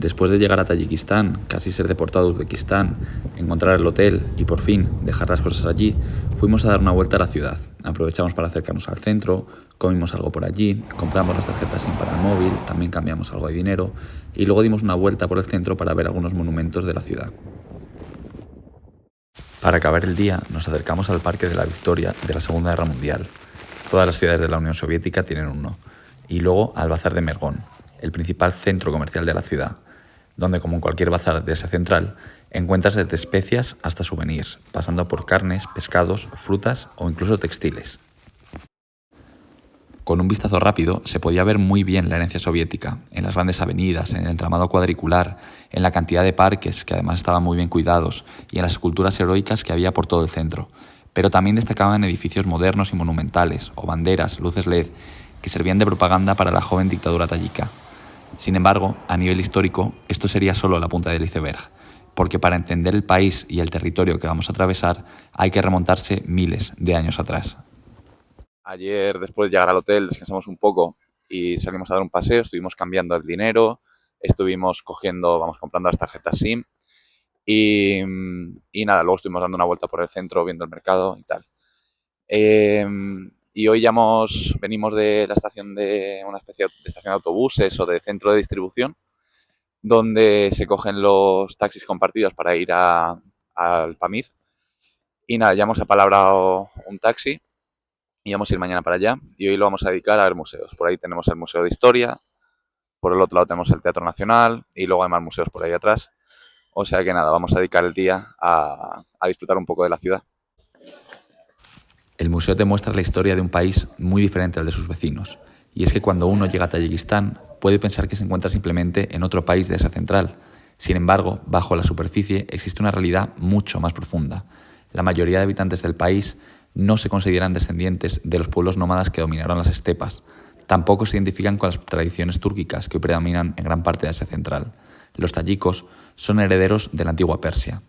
Después de llegar a Tayikistán, casi ser deportado a Uzbekistán, encontrar el hotel y por fin dejar las cosas allí, fuimos a dar una vuelta a la ciudad. Aprovechamos para acercarnos al centro, comimos algo por allí, compramos las tarjetas SIM para el móvil, también cambiamos algo de dinero y luego dimos una vuelta por el centro para ver algunos monumentos de la ciudad. Para acabar el día, nos acercamos al Parque de la Victoria de la Segunda Guerra Mundial. Todas las ciudades de la Unión Soviética tienen uno. Y luego al Bazar de Mergón, el principal centro comercial de la ciudad, donde, como en cualquier bazar de Asia Central, encuentras desde especias hasta souvenirs, pasando por carnes, pescados, frutas o incluso textiles. Con un vistazo rápido se podía ver muy bien la herencia soviética, en las grandes avenidas, en el entramado cuadricular, en la cantidad de parques, que además estaban muy bien cuidados, y en las esculturas heroicas que había por todo el centro. Pero también destacaban edificios modernos y monumentales, o banderas, luces LED, que servían de propaganda para la joven dictadura tayika. Sin embargo, a nivel histórico, esto sería solo la punta del iceberg, porque para entender el país y el territorio que vamos a atravesar hay que remontarse miles de años atrás. Ayer, después de llegar al hotel, descansamos un poco y salimos a dar un paseo, estuvimos cambiando el dinero, estuvimos comprando las tarjetas SIM y, y nada, luego estuvimos dando una vuelta por el centro, viendo el mercado y tal. Y hoy venimos de la estación de una especie de estación de autobuses o de centro de distribución, donde se cogen los taxis compartidos para ir al PAMIR. Y nada, ya hemos apalabrado un taxi y vamos a ir mañana para allá. Y hoy lo vamos a dedicar a ver museos. Por ahí tenemos el Museo de Historia, por el otro lado tenemos el Teatro Nacional y luego hay más museos por ahí atrás. O sea que nada, vamos a dedicar el día a disfrutar un poco de la ciudad. El museo te muestra la historia de un país muy diferente al de sus vecinos. Y es que cuando uno llega a Tayikistán puede pensar que se encuentra simplemente en otro país de Asia Central. Sin embargo, bajo la superficie existe una realidad mucho más profunda. La mayoría de habitantes del país no se consideran descendientes de los pueblos nómadas que dominaron las estepas. Tampoco se identifican con las tradiciones túrquicas que predominan en gran parte de Asia Central. Los tayikos son herederos de la antigua Persia.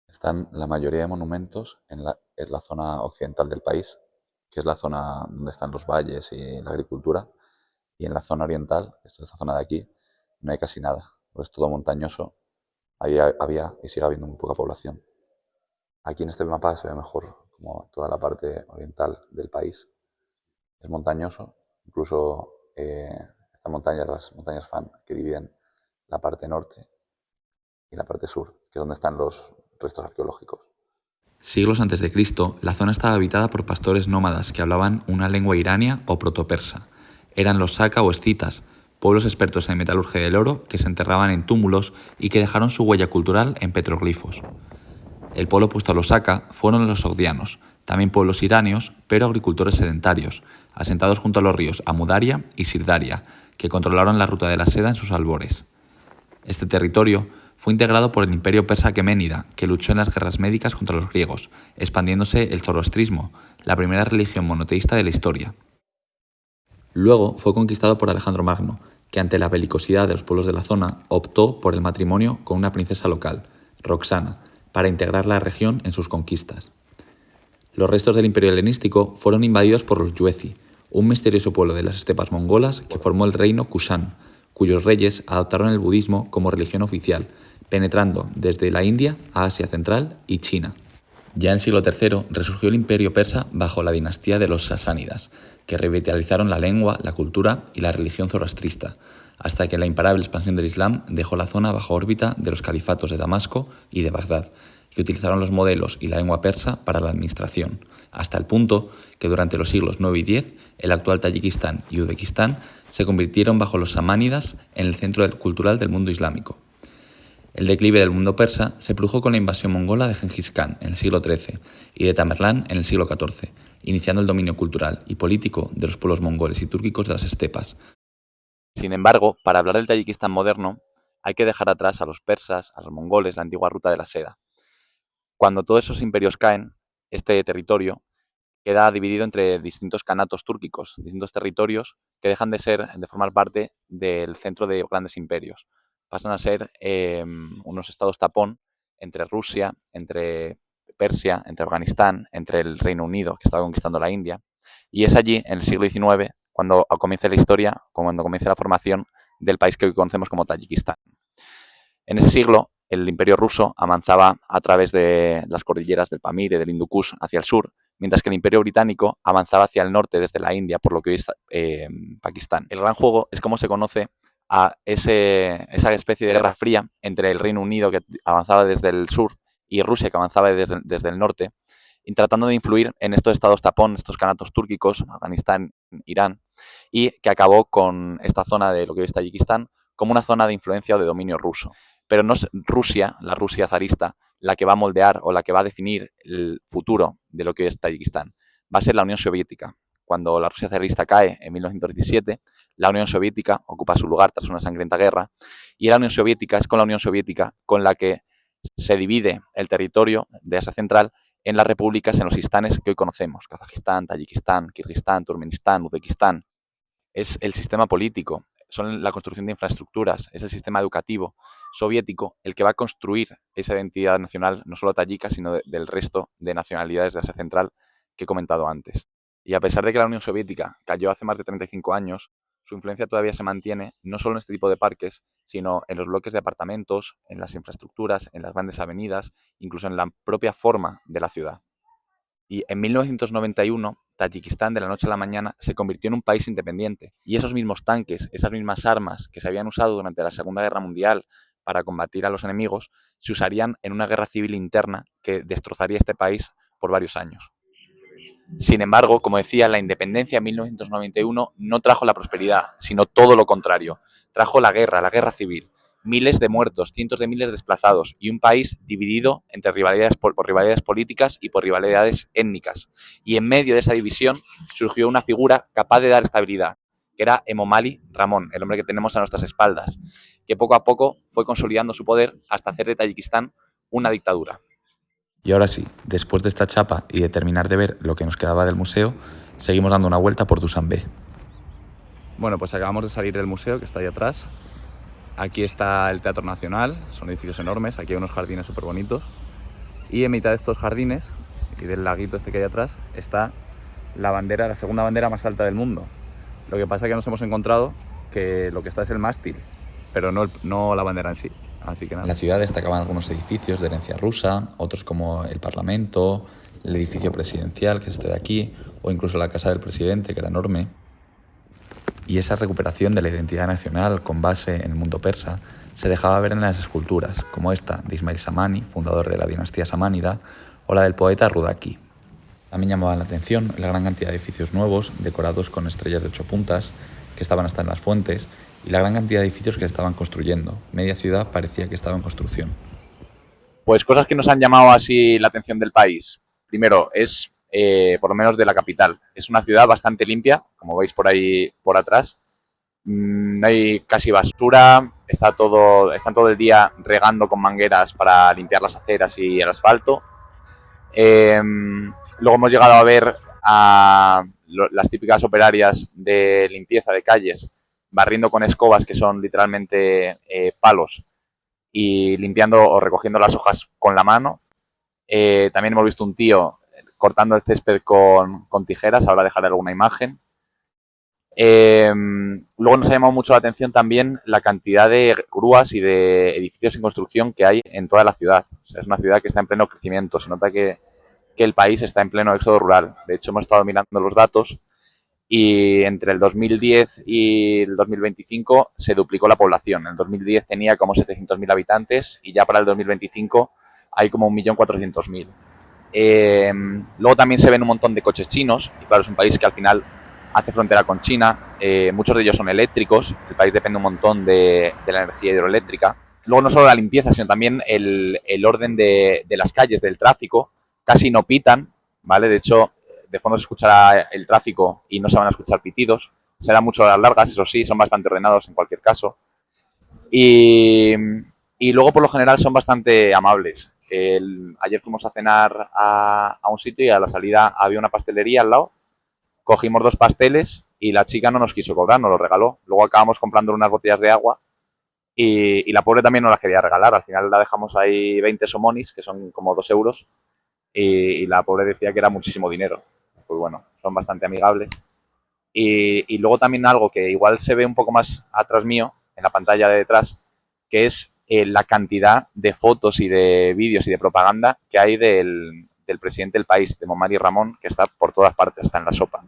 Están la mayoría de monumentos en la zona occidental del país, que es la zona donde están los valles y la agricultura, y en la zona oriental, que es esta zona de aquí, no hay casi nada, pues es todo montañoso, ahí había y sigue habiendo muy poca población. Aquí en este mapa se ve mejor como toda la parte oriental del país es montañoso, incluso estas montañas, las montañas Fan, que dividen la parte norte y la parte sur, que es donde están los restos arqueológicos. Siglos antes de Cristo, la zona estaba habitada por pastores nómadas que hablaban una lengua irania o protopersa. Eran los Saka o escitas, pueblos expertos en metalurgia del oro que se enterraban en túmulos y que dejaron su huella cultural en petroglifos. El pueblo opuesto a los Saka fueron los sogdianos, también pueblos iranios, pero agricultores sedentarios, asentados junto a los ríos Amudaria y Sirdaria, que controlaron la ruta de la seda en sus albores. Este territorio fue integrado por el imperio persa aqueménida, que luchó en las guerras médicas contra los griegos, expandiéndose el zoroastrismo, la primera religión monoteísta de la historia. Luego fue conquistado por Alejandro Magno, que ante la belicosidad de los pueblos de la zona optó por el matrimonio con una princesa local, Roxana, para integrar la región en sus conquistas. Los restos del imperio helenístico fueron invadidos por los Yuezi, un misterioso pueblo de las estepas mongolas que formó el reino Kushan, cuyos reyes adoptaron el budismo como religión oficial, penetrando desde la India a Asia Central y China. Ya en siglo III resurgió el imperio persa bajo la dinastía de los sasánidas, que revitalizaron la lengua, la cultura y la religión zoroastrista, hasta que la imparable expansión del Islam dejó la zona bajo órbita de los califatos de Damasco y de Bagdad, que utilizaron los modelos y la lengua persa para la administración, hasta el punto que durante los siglos IX y X el actual Tayikistán y Uzbekistán se convirtieron bajo los samánidas en el centro cultural del mundo islámico. El declive del mundo persa se produjo con la invasión mongola de Gengis Khan en el siglo XIII y de Tamerlán en el siglo XIV, iniciando el dominio cultural y político de los pueblos mongoles y túrquicos de las estepas. Sin embargo, para hablar del Tayikistán moderno, hay que dejar atrás a los persas, a los mongoles, la antigua ruta de la seda. Cuando todos esos imperios caen, este territorio queda dividido entre distintos kanatos túrquicos, distintos territorios que dejan de formar parte del centro de grandes imperios. Pasan a ser unos estados tapón entre Rusia, entre Persia, entre Afganistán, entre el Reino Unido, que estaba conquistando la India. Y es allí, en el siglo XIX, cuando comienza la historia, cuando comienza la formación del país que hoy conocemos como Tayikistán. En ese siglo, el Imperio ruso avanzaba a través de las cordilleras del Pamir y del Hindu Kush hacia el sur, mientras que el Imperio británico avanzaba hacia el norte desde la India, por lo que hoy es Pakistán. El gran juego es cómo se conoce a esa especie de guerra fría entre el Reino Unido, que avanzaba desde el sur, y Rusia, que avanzaba desde el norte, y tratando de influir en estos estados tapón, estos canatos túrquicos, Afganistán, Irán, y que acabó con esta zona de lo que hoy es Tayikistán como una zona de influencia o de dominio ruso. Pero no es Rusia, la Rusia zarista, la que va a moldear o la que va a definir el futuro de lo que hoy es Tayikistán. Va a ser la Unión Soviética. Cuando la Rusia zarista cae en 1917, la Unión Soviética ocupa su lugar tras una sangrienta guerra, y la Unión Soviética es con la Unión Soviética con la que se divide el territorio de Asia Central en las repúblicas, en los istanes que hoy conocemos: Kazajistán, Tayikistán, Kirguistán, Turkmenistán, Uzbekistán. Es el sistema político, son la construcción de infraestructuras, es el sistema educativo soviético el que va a construir esa identidad nacional, no solo tayika, sino del resto de nacionalidades de Asia Central que he comentado antes. Y a pesar de que la Unión Soviética cayó hace más de 35 años, su influencia todavía se mantiene no solo en este tipo de parques, sino en los bloques de apartamentos, en las infraestructuras, en las grandes avenidas, incluso en la propia forma de la ciudad. Y en 1991, Tayikistán de la noche a la mañana se convirtió en un país independiente. Y esos mismos tanques, esas mismas armas que se habían usado durante la Segunda Guerra Mundial para combatir a los enemigos, se usarían en una guerra civil interna que destrozaría este país por varios años. Sin embargo, como decía, la independencia en 1991 no trajo la prosperidad, sino todo lo contrario. Trajo la guerra civil, miles de muertos, cientos de miles de desplazados y un país dividido entre rivalidades por rivalidades políticas y por rivalidades étnicas. Y en medio de esa división surgió una figura capaz de dar estabilidad, que era Emomali Ramón, el hombre que tenemos a nuestras espaldas, que poco a poco fue consolidando su poder hasta hacer de Tayikistán una dictadura. Y ahora sí, después de esta chapa y de terminar de ver lo que nos quedaba del museo, seguimos dando una vuelta por Dushanbe. Bueno, pues acabamos de salir del museo, que está ahí atrás. Aquí está el Teatro Nacional, son edificios enormes, aquí hay unos jardines súper bonitos. Y en mitad de estos jardines, y del laguito este que hay atrás, está la bandera, la segunda bandera más alta del mundo. Lo que pasa es que nos hemos encontrado que lo que está es el mástil, pero no la bandera en sí. Así que nada. En la ciudad destacaban algunos edificios de herencia rusa, otros como el Parlamento, el edificio presidencial, que es este de aquí, o incluso la casa del presidente, que era enorme. Y esa recuperación de la identidad nacional con base en el mundo persa se dejaba ver en las esculturas, como esta de Ismail Samani, fundador de la dinastía samánida, o la del poeta Rudaki. También llamaban la atención la gran cantidad de edificios nuevos, decorados con estrellas de 8 puntas, que estaban hasta en las fuentes, y la gran cantidad de edificios que se estaban construyendo. Media ciudad parecía que estaba en construcción. Pues cosas que nos han llamado así la atención del país. Primero, es por lo menos de la capital. Es una ciudad bastante limpia, como veis por ahí por atrás. No hay casi basura, están todo el día regando con mangueras para limpiar las aceras y el asfalto. Luego hemos llegado a ver a las típicas operarias de limpieza de calles barriendo con escobas, que son literalmente palos, y limpiando o recogiendo las hojas con la mano. También hemos visto un tío cortando el césped con tijeras, ahora dejaré alguna imagen. Luego nos ha llamado mucho la atención también la cantidad de grúas y de edificios en construcción que hay en toda la ciudad. O sea, es una ciudad que está en pleno crecimiento, se nota que el país está en pleno éxodo rural. De hecho, hemos estado mirando los datos y entre el 2010 y el 2025 se duplicó la población. En el 2010 tenía como 700.000 habitantes y ya para el 2025 hay como 1.400.000. Luego también se ven un montón de coches chinos, y claro, es un país que al final hace frontera con China, muchos de ellos son eléctricos, el país depende un montón de la energía hidroeléctrica. Luego no solo la limpieza, sino también el orden de las calles, del tráfico, casi no pitan, ¿vale? De hecho, de fondo se escuchará el tráfico y no se van a escuchar pitidos, se dan mucho las largas, eso sí, son bastante ordenados en cualquier caso. Y luego, por lo general, son bastante amables. Ayer fuimos a cenar a un sitio y a la salida había una pastelería al lado. Cogimos 2 pasteles y la chica no nos quiso cobrar, nos lo regaló. Luego acabamos comprando unas botellas de agua y la pobre también no las quería regalar. Al final la dejamos ahí 20 somonis, que son como 2 euros, y la pobre decía que era muchísimo dinero. Pues bueno, son bastante amigables. Y luego también algo que igual se ve un poco más atrás mío, en la pantalla de detrás, que es la cantidad de fotos y de vídeos y de propaganda que hay del presidente del país, de Momari Ramón, que está por todas partes, está en la sopa.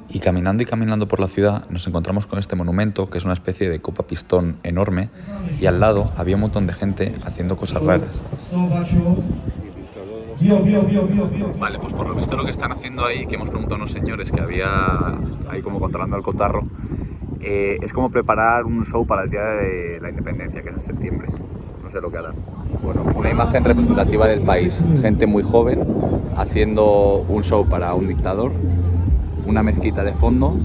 Y caminando por la ciudad nos encontramos con este monumento, que es una especie de copa pistón enorme, y al lado había un montón de gente haciendo cosas raras. Vale, pues por lo visto lo que están haciendo ahí, que hemos preguntado a unos señores que había ahí como controlando el cotarro, es como preparar un show para el Día de la Independencia, que es en septiembre. No sé lo que harán. Bueno, una imagen representativa del país. Gente muy joven haciendo un show para un dictador, una mezquita de fondo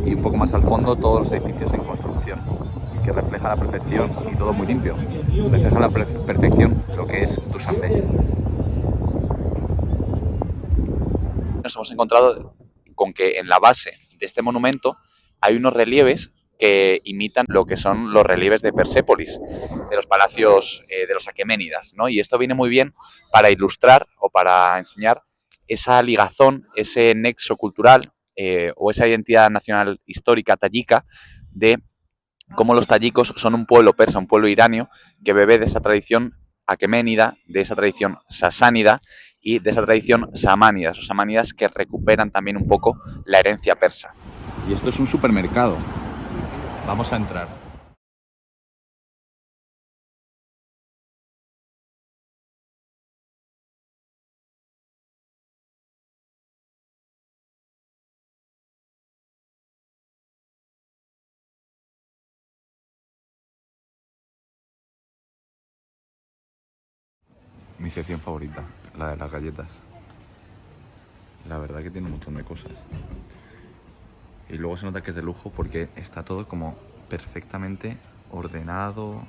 y un poco más al fondo todos los edificios en construcción, que refleja la perfección y todo muy limpio. Refleja la perfección lo que es Dushanbe. Nos hemos encontrado con que en la base de este monumento hay unos relieves que imitan lo que son los relieves de Persépolis, de los palacios de los aqueménidas, ¿no? Y esto viene muy bien para ilustrar o para enseñar esa ligazón, ese nexo cultural o esa identidad nacional histórica tayika de cómo los tayikos son un pueblo persa, un pueblo iranio que bebe de esa tradición aqueménida, de esa tradición sasánida y de esa tradición samánida, esos samánidas que recuperan también un poco la herencia persa. Y esto es un supermercado. Vamos a entrar. Mi sección favorita, la de las galletas. La verdad que tiene un montón de cosas. Y luego se nota que es de lujo porque está todo como perfectamente ordenado,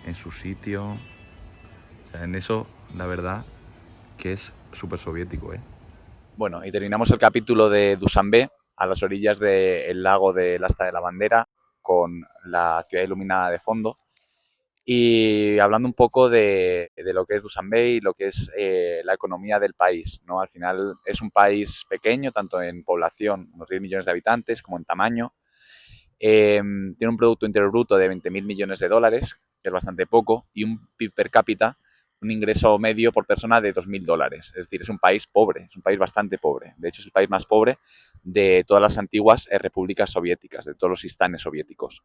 en su sitio. O sea, en eso, la verdad, que es súper soviético, ¿eh? Bueno, y terminamos el capítulo de Dushanbe, a las orillas del lago del Asta de la Bandera, con la ciudad iluminada de fondo. Y hablando un poco de lo que es Dushanbe y lo que es la economía del país, ¿no? Al final es un país pequeño, tanto en población, unos 10 millones de habitantes, como en tamaño. Tiene un Producto Interior Bruto de 20.000 millones de dólares, que es bastante poco, y un PIB per cápita, un ingreso medio por persona de 2.000 dólares. Es decir, es un país pobre, es un país bastante pobre. De hecho, es el país más pobre de todas las antiguas repúblicas soviéticas, de todos los istanes soviéticos.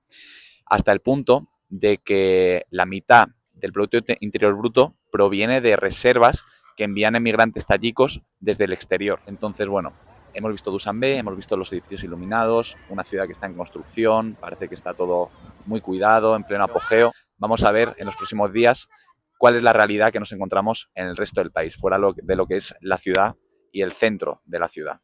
Hasta el punto de que la mitad del Producto Interior Bruto proviene de reservas que envían emigrantes tayikos desde el exterior. Entonces, bueno, hemos visto Dushanbe, hemos visto los edificios iluminados, una ciudad que está en construcción, parece que está todo muy cuidado, en pleno apogeo. Vamos a ver en los próximos días cuál es la realidad que nos encontramos en el resto del país, fuera de lo que es la ciudad y el centro de la ciudad.